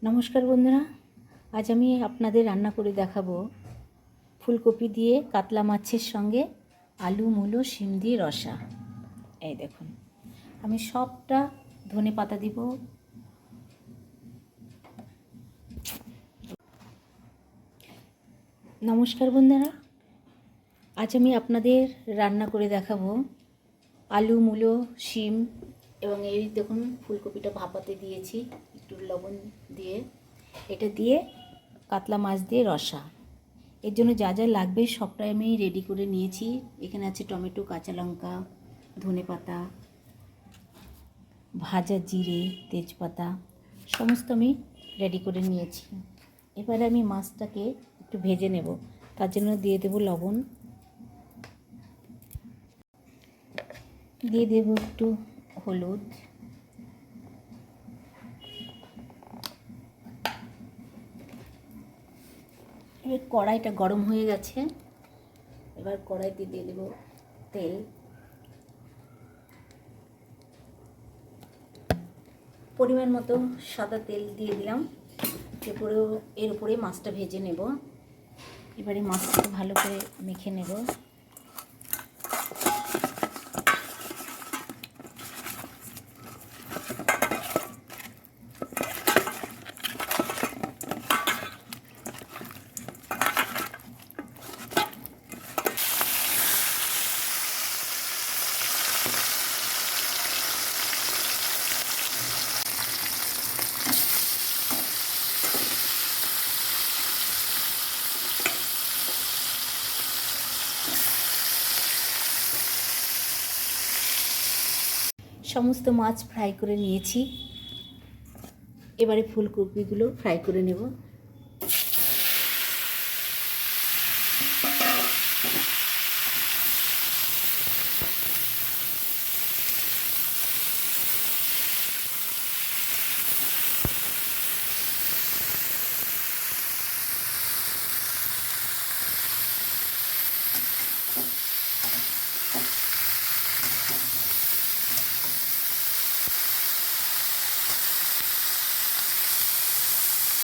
নমস্কার বন্ধুরা, আজ আমি আপনাদের রান্না করে দেখাবো ফুলকপি দিয়ে কাতলা মাছের সঙ্গে আলু মূলো শিম দিয়ে রসা। এই দেখুন, আমি সবটা ধনে পাতা দিব। নমস্কার বন্ধুরা, আজ আমি আপনাদের রান্না করে দেখাবো আলু মূলো শিম এবং এই দেখুন ফুলকপিটা ভাপাতে দিয়েছি একটু লবণ দিয়ে। এটা দিয়ে কাতলা মাছ দিয়ে রসা। এর জন্য যা যা লাগবে সবটাই আমি রেডি করে নিয়েছি। এখানে আছে টমেটো, কাঁচা লঙ্কা, ধনেপাতা, ভাজা জিরে, তেজপাতা সমস্ত আমি রেডি করে নিয়েছি। এবারে আমি মাছটাকে একটু ভেজে নেব, তার জন্য দিয়ে দেব লবণ, দিয়ে দেব একটু হলুদ, এবার কড়াইটা গরম হয়ে গেছে। এবার কড়াইতে দিয়ে দেব তেল, পরিমাণ মতো সাদা তেল দিয়ে দিলাম। এর উপরে মাছটা ভেজে নেব। এবারে মাছটাকে ভালো করে মেখে নেব। সমস্ত মাছ ফ্রাই করে নিয়েছি। এবারে ফুলকপিগুলো ফ্রাই করে নেব।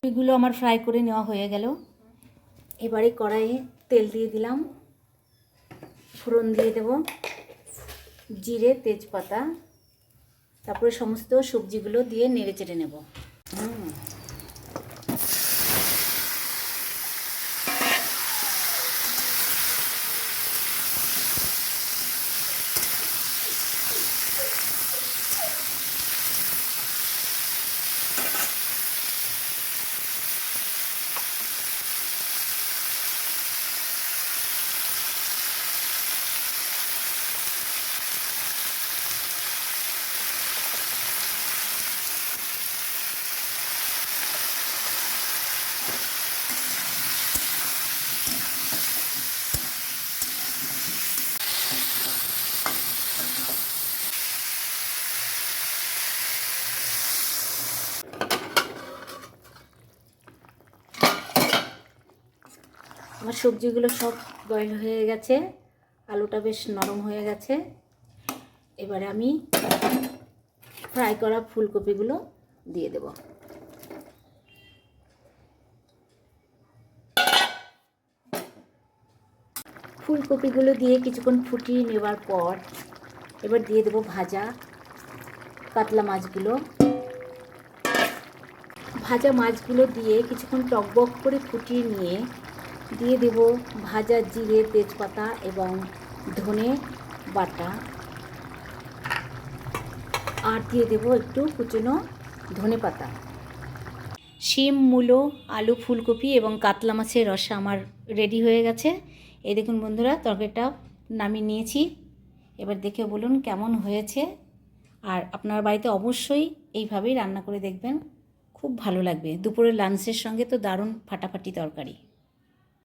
এগুলো আমার ফ্রাই করে নেওয়া হয়ে গেল। এবারে কড়াইয়ে তেল দিয়ে দিলাম, ফোড়ন দিয়ে দেব জিরে, তেজপাতা, তারপরে সমস্ত সবজিগুলো দিয়ে নেড়ে চেড়ে নেব। আমার সবজিগুলো সব বয়েল হয়ে গেছে, আলুটা বেশ নরম হয়ে গেছে। এবারে আমি ফ্রাই করা ফুলকপিগুলো দিয়ে দেব। ফুলকপিগুলো দিয়ে কিছুক্ষণ ফুটিয়ে নেবার পর এবার দিয়ে দেব ভাজা কাতলা মাছগুলো। ভাজা মাছগুলো দিয়ে কিছুক্ষণ টকবক করে ফুটিয়ে নিয়ে দিয়ে দেব ভাজা জিরে, তেজপাতা এবং ধনে বাটা, আর দিয়ে দেব একটু কুচনো ধনেপাতা। শিম, মূলো, আলু, ফুলকপি এবং কাতলা মাছের রসা আমার রেডি হয়ে গেছে। এই দেখুন বন্ধুরা, তরকারিটা নামিয়ে নিয়েছি। এবার দেখে বলুন কেমন হয়েছে। আর আপনার বাড়িতে অবশ্যই এইভাবেই রান্না করে দেখবেন, খুব ভালো লাগবে। দুপুরের লাঞ্চের সঙ্গে তো দারুণ ফাটাফাটি তরকারি।